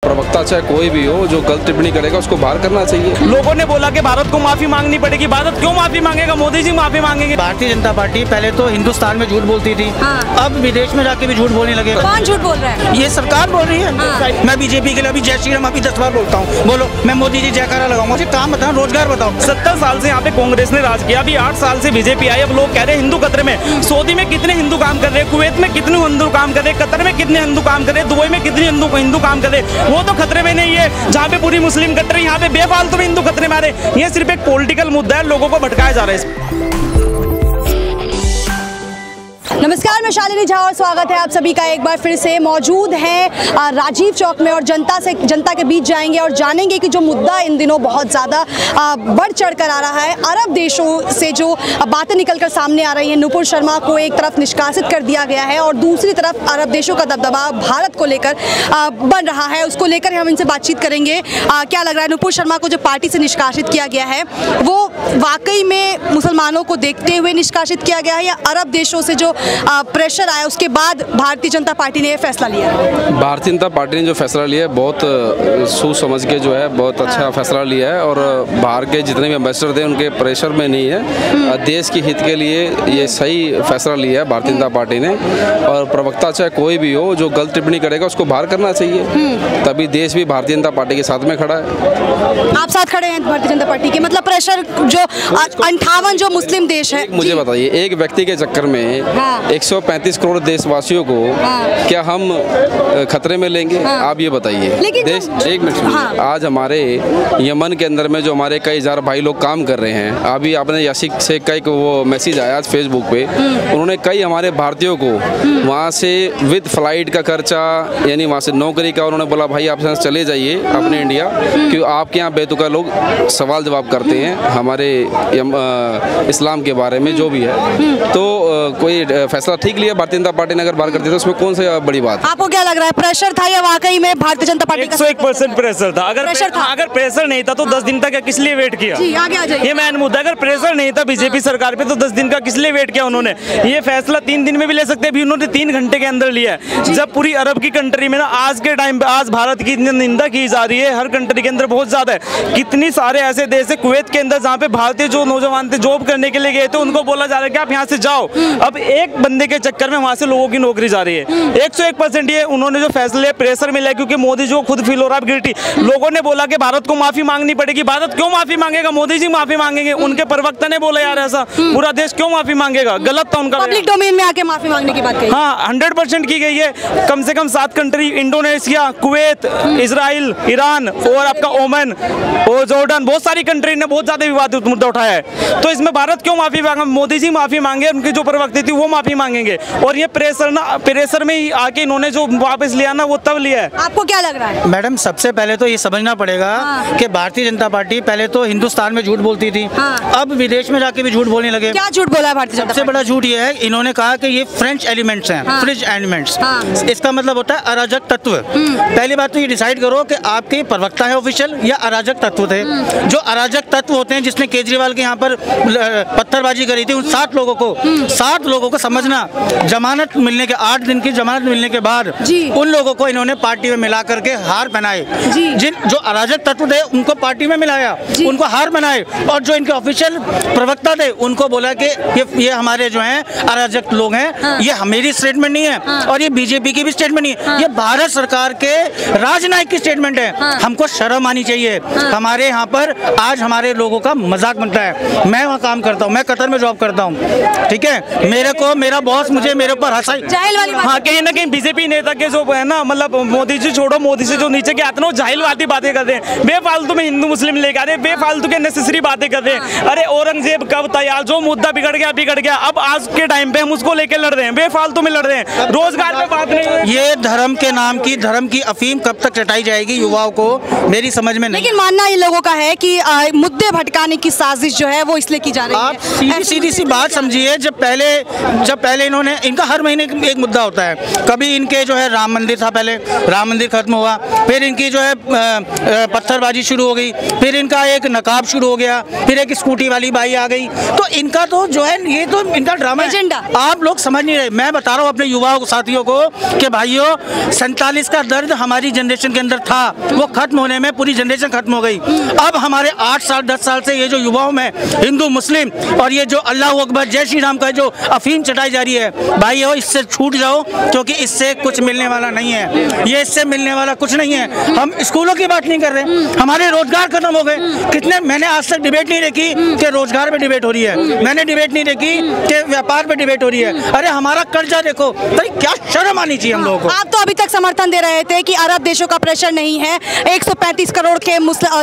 प्रवक्ता चाहे कोई भी हो जो गलत टिप्पणी करेगा उसको बाहर करना चाहिए। लोगों ने बोला कि भारत को माफी मांगनी पड़ेगी, भारत क्यों माफी मांगेगा? मोदी जी माफी मांगेंगे। भारतीय जनता पार्टी पहले तो हिंदुस्तान में झूठ बोलती थी, अब विदेश में जाके भी झूठ बोलने लगे। कौन झूठ बोल रहा है? ये सरकार बोल रही है। मैं बीजेपी के लिए अभी जय श्री राम अभी 10 बार बोलता हूँ। बोलो, मैं मोदी जी जयकारा लगाऊंगा। मुझे काम बताओ, रोजगार बताओ। 70 साल से यहाँ पे कांग्रेस ने राज किया, अभी 8 साल से बीजेपी आई। अब लोग कह रहे हैं हिंदू खतरे में। सऊदी में कितने हिंदू काम कर रहे हैं, कुवैत में कितने हिंदू काम कर रहे हैं, कतर में कितने हिंदू काम कर रहे हैं, दुबई में कितने हिंदू काम कर रहे हैं। वो तो खतरे में नहीं है जहाँ पे पूरी मुस्लिम कंट्री, यहाँ पे बेफालतू में हिंदू खतरे में आ रहे हैं। ये सिर्फ एक पॉलिटिकल मुद्दा है, लोगों को भटकाया जा रहा है। नमस्कार, मैं शालिनी झा और स्वागत है आप सभी का एक बार फिर से। मौजूद हैं राजीव चौक में और जनता के बीच जाएंगे और जानेंगे कि जो मुद्दा इन दिनों बहुत ज़्यादा बढ़ चढ़ कर आ रहा है, अरब देशों से जो बातें निकलकर सामने आ रही हैं। नुपुर शर्मा को एक तरफ निष्कासित कर दिया गया है और दूसरी तरफ अरब देशों का दबदबा भारत को लेकर बन रहा है, उसको लेकर हम इनसे बातचीत करेंगे। क्या लग रहा है नुपुर शर्मा को जो पार्टी से निष्कासित किया गया है वो वाकई में मुसलमानों को देखते हुए निष्कासित किया गया है या अरब देशों से जो प्रेशर आया उसके बाद भारतीय जनता पार्टी ने ये फैसला लिया? भारतीय जनता पार्टी ने जो फैसला लिया है बहुत सोच समझ के जो है बहुत अच्छा फैसला लिया है और बाहर के जितने भी एम्बेसडर थे उनके प्रेशर में नहीं है। देश के हित के लिए ये सही फैसला लिया है भारतीय जनता पार्टी ने। और प्रवक्ता चाहे कोई भी हो जो गलत टिप्पणी करेगा उसको बाहर करना चाहिए, तभी देश भी भारतीय जनता पार्टी के साथ में खड़ा है। आप साथ खड़े हैं भारतीय जनता पार्टी के? मतलब प्रेशर जो 58 जो मुस्लिम देश है। मुझे बताइए, एक व्यक्ति के चक्कर में 135 करोड़ देशवासियों को क्या हम खतरे में लेंगे? आप ये बताइए। देश एक मिनट सुनिए। आज हमारे यमन के अंदर में जो हमारे कई हजार भाई लोग काम कर रहे हैं, अभी आपने यासिक से कई वो मैसेज आया आज फेसबुक पे, उन्होंने कई हमारे भारतीयों को वहाँ से विद फ्लाइट का खर्चा यानी वहाँ से नौकरी का उन्होंने बोला भाई आप चले जाइए अपने इंडिया, क्योंकि आपके यहाँ बेतुका लोग सवाल जवाब करते हैं हमारे इस्लाम के बारे में जो भी है। तो कोई फैसला ठीक लिया भारतीय जनता पार्टी ने, अगर बात करती तो उसमें कौन सी बड़ी बात? आपको क्या लग रहा है, प्रेशर था या वाकई में भारतीय जनता पार्टी का? 101% प्रेशर था। अगर प्रेशर नहीं था तो 10 दिन तक किस लिए वेट किया? जी, आगे आ जाइए। ये मेन मुद्दा। अगर प्रेशर नहीं था बीजेपी सरकार पे तो 10 दिन का किस लिए वेट किया उन्होंने? ये फैसला 3 दिन में भी ले सकते हैं, उन्होंने 3 घंटे के अंदर लिया है। जब पूरी अरब की कंट्री में ना आज के टाइम पे आज भारत की निंदा की जा रही है, हर कंट्री के अंदर बहुत ज्यादा है। कितनी सारे ऐसे देश है कुवैत के अंदर जहाँ पे भारतीय जो नौजवान थे जॉब करने के लिए गए थे उनको बोला जा रहा है कि आप यहाँ से जाओ। अब एक बंदे के चक्कर में वहाँ से लोगों की नौकरी जा रही है। 101% ये उन्होंने जो फैसले प्रेशर मिला, क्योंकि मोदी जो खुद फील हो रहा है गिल्टी। लोगों ने बोला कि भारत को माफी मांगनी पड़ेगी, भारत क्यों माफी मांगेगा? मोदी जी माफी मांगेंगे। उनके प्रवक्ता ने बोला यार ऐसा पूरा देश क्यों माफी मांगेगा? गलत था उनका। पब्लिक डोमेन में आके माफी मांगने की बात कही। हाँ, 100% की गई है। कम से कम 7 country, Indonesia, Kuwait, Israel, Iran और आपका ओमान और जॉर्डन, बहुत सारी कंट्री ने बहुत ज्यादा विवादित मुद्दा उठाया है। तो इसमें भारत क्यों माफी मांगा? मोदी जी माफी मांगे, उनकी जो प्रवक्ता थी वो माफी मांगेंगे। और ये प्रेशर में ही आके इन्होंने जो वापस लिया ना वो तब लिया है। आपको क्या लग रहा है? मैडम, सबसे पहले तो ये समझना पड़ेगा कि भारतीय जनता पार्टी पहले तो हिंदुस्तान में झूठ बोलती थी, अब विदेश में जाके भी झूठ बोलने लगे। क्या झूठ बोला है भारतीय जनता? सबसे बड़ा झूठ ये है, इन्होंने कहा कि ये फ्रेंच एलिमेंट्स हैं, फ्रिज एलिमेंट्स। इसका मतलब होता है अराजक तत्व। पहली बात तो ये डिसाइड करो कि आपके प्रवक्ता है ऑफिशियल या अराजक तत्व थे। जो अराजक तत्व होते हैं, जिसने केजरीवाल के यहाँ पर पत्थरबाजी करी थी, उन 7 लोगों को समझना, जमानत मिलने के 8 दिन की जमानत मिलने के बाद उन लोगों को इन्होंने पार्टी में मिला करके हार पहनाए। जिन जो अराजक तत्व थे उनको पार्टी में मिलाया, उनको हार बनाए, और जो इनके ऑफिशियल प्रवक्ता थे उनको बोला कि ये हमारे जो हैं अराजक लोग हैं। ये मेरी स्टेटमेंट नहीं है और ये बीजेपी की भी स्टेटमेंट नहीं है, ये भारत सरकार के राजनायक की स्टेटमेंट है। हमको शर्म आनी चाहिए। हमारे यहाँ पर आज हमारे लोगों का मजाक बनता है। मैं वहाँ काम करता हूँ, मैं कतर में जॉब करता हूँ, ठीक है। मेरा बॉस मेरे ऊपर हंसाई। हाँ, कहीं ना कहीं बीजेपी नेता के जो है ना, मतलब मोदी जी छोड़ो, मोदी से जो नीचे के आते हैं वो जाहिलवादी बातें करते हैं, बेफालतू में हिंदू मुस्लिम लेकर आते हैं, बेफालतू के नेसेसरी बातें करते हैं। अरे औरंगजेब कब था यार? जो मुद्दा बिगड़ गया। अब आज के टाइम पे हम उसको लेकर लड़ रहे हैं, बेफालतू में लड़ रहे हैं, रोजगार पे बात नहीं। ये धर्म के नाम की धर्म की अफीम कब तक चटाई जाएगी युवाओं को, मेरी समझ में नहीं। लेकिन मानना इन लोगों का है कि मुद्दे भटकाने की साजिश जो है वो इसलिए की जा रही है। आप सीधी सी बात समझिए, जब पहले इन्होंने, इनका हर महीने एक मुद्दा होता है। कभी इनके जो है राम मंदिर था, पहले राम मंदिर खत्म हुआ, फिर इनकी जो है पत्थरबाजी शुरू हो गई, फिर इनका एक नकाब शुरू हो गया, फिर एक स्कूटी वाली बाई आ गई। तो इनका तो जो है ये तो इनका ड्रामा एजेंडा आप लोग समझ नहीं रहे। मैं बता रहा हूँ अपने युवाओं साथियों को कि भाइयों 47 का दर्द हमारी जनरेशन के अंदर था, वो खत्म होने में पूरी जनरेशन खत्म हो गई। अब हमारे 8 साल 10 साल से ये जो युवाओं में हिंदू मुस्लिम और ये जो अल्लाह अकबर जय श्री राम का जो अफीम चटाई जा रही है, भाइयों इससे छूट जाओ, क्योंकि इससे कुछ मिलने वाला नहीं है। ये इससे मिलने वाला कुछ नहीं है। हम स्कूलों की बात नहीं कर रहे, हमारे रोजगार खत्म हो गए। कितने, मैंने आज तक डिबेट नहीं देखी कि रोजगार पे डिबेट हो रही है, मैंने डिबेट नहीं देखी कि व्यापार पे डिबेट हो रही है। अरे हमारा कर्जा देखो, भाई क्या शर्म आनी चाहिए हम लोगों को। आप तो अभी तक समर्थन दे रहे थे कि अरब देशों का प्रेशर नहीं है, 135 करोड़ के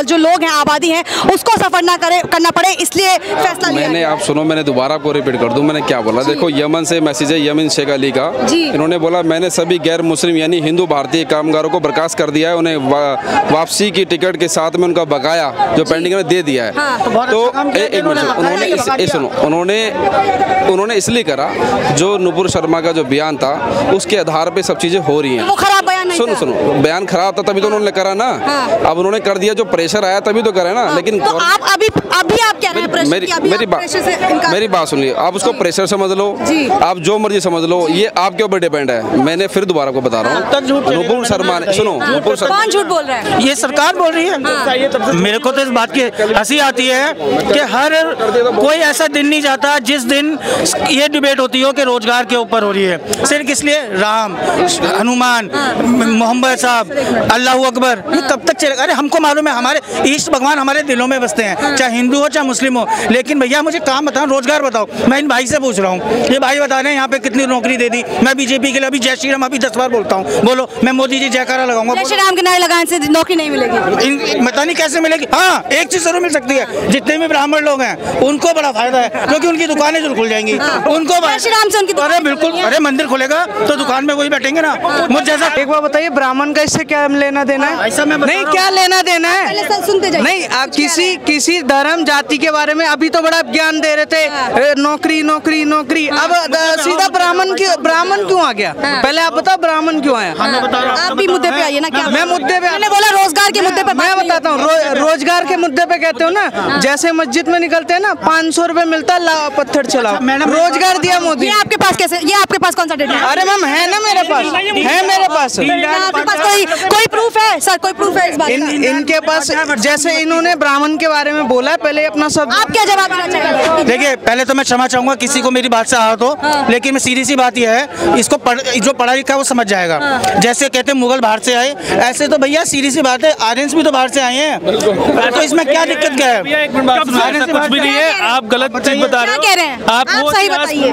जो लोग हैं, आबादी है, उसको सफर ना करना पड़े, इसलिए फैसला लिया। मैंने, आप सुनो, मैंने दोबारा आपको रिपीट कर दूं मैंने क्या बोला। देखो, यमन से मैसेज है, यमन शेख अली का। इन्होंने बोला मैंने सभी गैर मुस्लिम यानी हिंदू भारतीय कामगारों को बर्खास्त कर दिया है, उन्हें वापसी की टिकट के साथ में उनका बकाया जो पेंडिंग है दे दिया है। तो एक मिनट, उन्होंने इसलिए करा, जो नुपुर शर्मा का जो बयान था उसके आधार पे सब चीजें हो रही हैं। वो खराब बयान नहीं था। सुनो, बयान खराब था तभी तो उन्होंने करा ना। अब उन्होंने कर दिया, जो प्रेशर आया तभी तो करा ना। लेकिन तो आप अभी आप कह रहे हैं मेरी बात सुनिए, आप उसको प्रेशर समझ लो, आप जो मर्जी समझ लो, ये आपके ऊपर डिपेंड है। मैंने फिर दोबारा को बता रहा हूँ, नुपुर शर्मा ने, सुनो, नुपुर शर्मा कौन झूठ बोल रहा है? ये सरकार बोल रही है। मेरे को तो इस बात की हंसी आती है कि हर कोई ऐसा दिन नहीं जाता जिस दिन ये डिबेट होती हो कि रोजगार के ऊपर हो रही है। सिर्फ इसलिए राम, हनुमान, मोहम्मद साहब, अल्लाह अकबर, ये कब तक चलेगा? अरे हमको मालूम है हमारे ईष्ट भगवान हमारे दिलों में बसते हैं, चाहे हिंदू हो चाहे मुस्लिम हो। लेकिन भैया मुझे काम बताओ, रोजगार बताओ। मैं इन भाई से पूछ रहा हूँ, ये भाई बता रहे हैं यहाँ पे कितनी नौकरी दे दी। मैं बीजेपी के लिए अभी जय श्री राम अभी 10 बार बोलता हूँ, बोलो मैं मोदी जी जयकारा लगाऊंगा। जय श्री राम के नारे लगाने से नौकरी नहीं मिलेगी, पता नहीं कैसे मिलेगी। हाँ, एक चीज जरूर मिल सकती है, जितने भी ब्राह्मण लोग हैं उनको बड़ा फायदा है, क्योंकि उनकी दुकानें जरूर खुल जाएंगी। उनको जय श्री राम से उनकी, अरे बिल्कुल, अरे मंदिर खुलेगा तो दुकान में वही बैठेंगे ना। मुझे जैसा, एक बार बताइए, ब्राह्मण का इससे क्या लेना देना है? ऐसा मैं नहीं, क्या लेना देना है? सुनते जाइए। नहीं, आप किसी धर्म जाति के बारे में अभी तो बड़ा ज्ञान दे रहे थे, नौकरी नौकरी नौकरी। अब सीधा ब्राह्मण क्यों आ गया? पहले आप बताओ ब्राह्मण क्यों आया? आप भी मुद्दे पे आइए ना। क्या मैं मुद्दे पे, मैंने बोला रोजगार के मुद्दे पे मैं बताता हूँ। रोजगार के मुद्दे पे कहते हो ना, जैसे मस्जिद में निकलते हैं ना, 500 रुपए मिलता है, लाओ पत्थर चलाओ। रोजगार दिया मोदी। ये आपके पास कैसे, ये आपके पास कौन सा डेटा है? अरे मैम है ना मेरे पास, है मेरे पास। आपके पास कोई प्रूफ है सर? कोई प्रूफ है इस बात का? इनके पास, जैसे इन्होंने ब्राह्मण के बारे में बोला, पहले अपना सब। आप क्या जवाब देना चाहेंगे? देखिए, पहले तो मैं क्षमा चाहूंगा किसी को मेरी बात से आहत हो, लेकिन मैं सीधी सी बात यह है, इसको जो पढ़ा लिखा है वो समझ जाएगा। जैसे कहते हैं मुगल बाहर से आए, ऐसे तो भैया सीधी सी बात है, आर्यंस भी तो बाहर से आए हैं। तो इसमें क्या दिक्कत क्या है? कुछ भी नहीं है, आप गलत चीज बता रहे हो।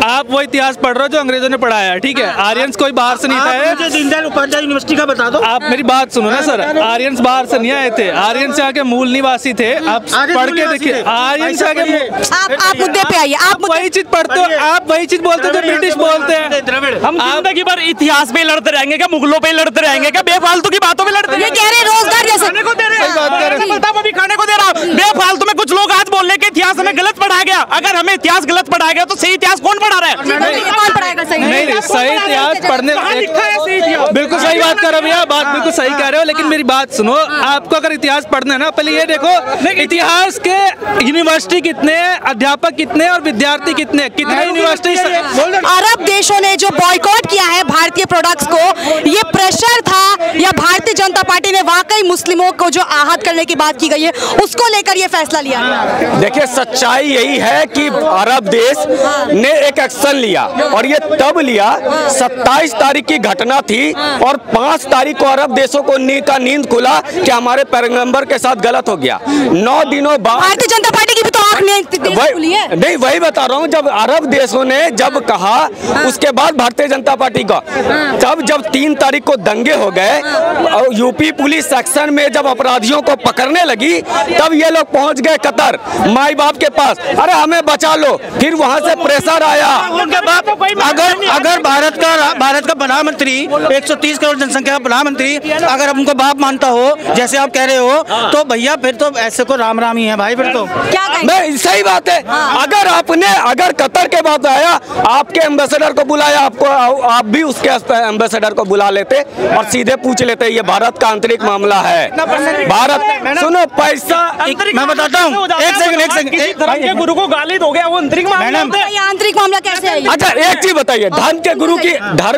आप वो इतिहास पढ़ रहे हो जो अंग्रेजों ने पढ़ाया है, ठीक है? आर्यंस कोई बाहर से नहीं आए। दीनदयाल उपाध्याय यूनिवर्सिटी का बता दो। आप मेरी बात सुनो ना सर, आर्यंस बाहर से नहीं आए थे, आर्यंस यहाँ के मूल निवासी थे। आप पढ़ के देखिए, आर्यंस यहाँ के। आप मुद्दे पे आइए। आप वही चीज पढ़ते हो, आप वही चीज बोलते हो जो ब्रिटिश बोलते हैं। हम जिंदगी भर इतिहास पे लड़ते रहेंगे क्या? मुगलों पे लड़ते रहेंगे क्या? बेफालतू की बातों पे लड़ते ये कह रहे हैं रोजगार जैसे खाने को दे रहे हैं, खाने को दे रहा हूँ। बेफालतू में कुछ लोग आज बोल रहे हैं कि इतिहास हमें गलत पढ़ाया गया। अगर हमें इतिहास गलत पढ़ाया गया तो सही इतिहास कौन पढ़ा रहा है? कौन पढ़ाएगा सही? नहीं, सही इतिहास पढ़ने, बिल्कुल सही बात कर रहे हो भैया, बात बिल्कुल सही कह रहे हो। लेकिन मेरी बात सुनो, आपको अगर इतिहास पढ़ना है ना, पहले ये देखो इतिहास के यूनिवर्सिटी कितने, अध्यापक कितने और विद्यार्थी कितने यूनिवर्सिटी। अरब देशों ने जो बॉयकॉट किया है भारतीय प्रोडक्ट्स को, ये प्रेशर था या भारतीय जनता पार्टी ने वाकई मुस्लिमों को जो आहत करने की बात की गई है उसको लेकर ये फैसला लिया गया? देखिए, सच्चाई यही है कि अरब देश ने एक एक्शन लिया, और ये तब लिया, 27 तारीख की घटना थी और 5 तारीख को अरब देशों को नींद खुला कि हमारे पैगंबर के साथ गलत हो गया। 9 दिनों बाद भारतीय जनता पार्टी की भी तो आंख खुली है। नहीं, वही बता रहा हूँ, जब अरब देशों ने जब कहा, उसके बाद भारतीय जनता पार्टी का, तब जब 3 तारीख को दंगे हो गए और यूपी पुलिस सेक्शन में जब अपराधियों को पकड़ने लगी, तब ये लोग पहुंच गए कतर माई बाप के पास, अरे हमें बचा लो। फिर वहां से प्रेशर आया। अगर भारत का प्रधानमंत्री, 130 करोड़ जनसंख्या का प्रधानमंत्री अगर उनको बाप मानता हो, जैसे आप कह रहे हो, तो भैया फिर तो ऐसे को राम राम ही है भाई। फिर तो क्या मैं सही बात है। अगर आपने अगर कतर के बाद आया, आपके एम्बेसडर को बुलाया, आपको आप भी उसके एम्बेसडर को बुला लेते और सीधे पूछ लेते ये भारत का आंतरिक मामला है। भारत सुनो पैसा मैं बताता हूँ, एक सेकंड गुरु को गाली दोगे वो आंतरिक मामला, आंतरिक मामला कैसे है? अच्छा एक चीज बताइए, धर्म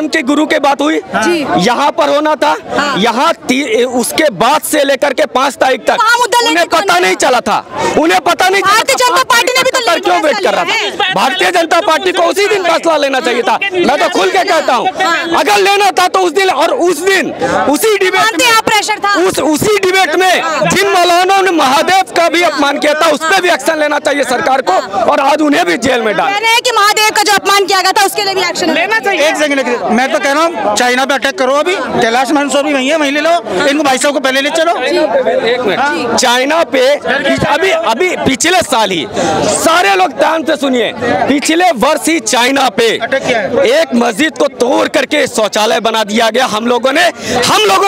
के गुरु की बात हुई, यहाँ पर होना था, यहाँ उसके बाद से लेकर के 5 तारीख तक उन्हें पता नहीं चला था, उन्हें पता नहीं। भारतीय जनता पार्टी ने भी तो क्यों वेट कर रहा था? भारतीय जनता पार्टी को उसी दिन फैसला लेना चाहिए था। मैं तो खुल के कहता हूँ, अगर लेना था तो उस दिन, और उस दिन उसी डिबेट में प्रेशर था, उसी डिबेट में जिन मौलानाओं ने महादेव का भी अपमान किया था, उस पर भी एक्शन लेना चाहिए सरकार को, और आज उन्हें भी जेल में डाल कह रहे हैं कि महादेव का जो अपमान किया गया था उसके लिए भी एक्शन लेना चाहिए। एक सेकंड, मैं तो कह रहा हूँ चाइना पे अटैक करो, अभी कैलाश मंसूर भी वही है, वहीं ले लो इनको, भाई साहब को पहले ले चलो। एक मिनट, चाइना पे अभी पिछले साल ही, सारे लोग ध्यान से सुनिए, पिछले वर्ष ही चाइना पे एक मस्जिद को तोड़ करके शौचालय बना दिया गया। हम लोगों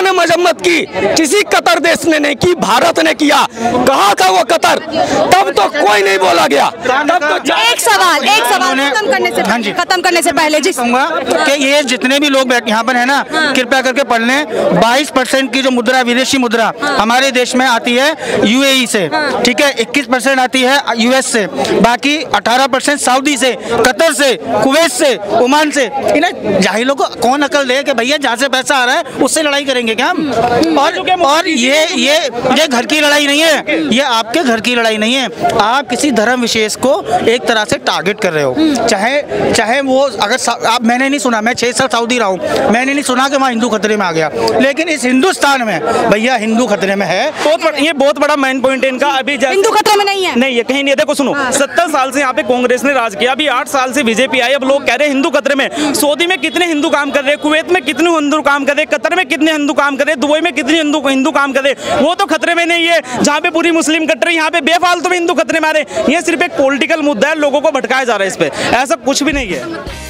ने मजम्मत की, किसी कतर देश ने नहीं की, भारत ने किया। कहा था वो कतर? तब तो कोई नहीं बोला गया। तब तो एक सवाल खत्म करने से पहले जी कहूँगा कि ये जितने भी लोग यहाँ पर है ना, कृपया करके पढ़ लें। 22% की जो मुद्रा, विदेशी मुद्रा हमारे देश में आती है UAE से, ठीक है, 21% आती है US से, बाकी 18% सऊदी से, कतर से, कुवैत से, ओमान से। इन्हें जाहिलों को कौन अकल दे कि भैया जहाँ से पैसा आ रहा है उससे लड़ाई करेंगे क्या हम? और ये घर की लड़ाई नहीं है, ये आपके घर की लड़ाई नहीं है। आप किसी धर्म विशेष को एक तरह से टारगेट कर रहे हो, चाहे वो अगर आप, मैंने नहीं सुना, मैं 6 साल सऊदी रहा हूँ, मैंने नहीं सुना कि वहाँ हिंदू खतरे में आ गया, लेकिन इस हिंदुस्तान में भैया हिंदू खतरे में है। ये बहुत बड़ा मेन पॉइंट है इनका। अभी हिंदू खतरे में नहीं है, नहीं ये कहीं नहीं है। देखो सुनो, 70 साल से यहाँ पे कांग्रेस ने राज किया, अभी 8 साल से बीजेपी आई, अब लोग कह रहे हैं हिंदू खतरे में। सऊदी में कितने हिंदू काम कर रहे हैं, कुवैत में कितने हिंदू काम कर रहे हैं, कतर में कितने हिंदू काम कर रहे हैं, दुबई में कितने हिंदू काम कर रहे हैं, वो तो खतरे में नहीं है। जहाँ पे पूरी मुस्लिम कंट्री, यहाँ पे बेफालतू में हिंदू खतरे में आ रहे हैं। ये सिर्फ एक पॉलिटिकल मुद्दा है, लोगों को भटकाया जा रहा है इस पे, ऐसा कुछ भी नहीं है।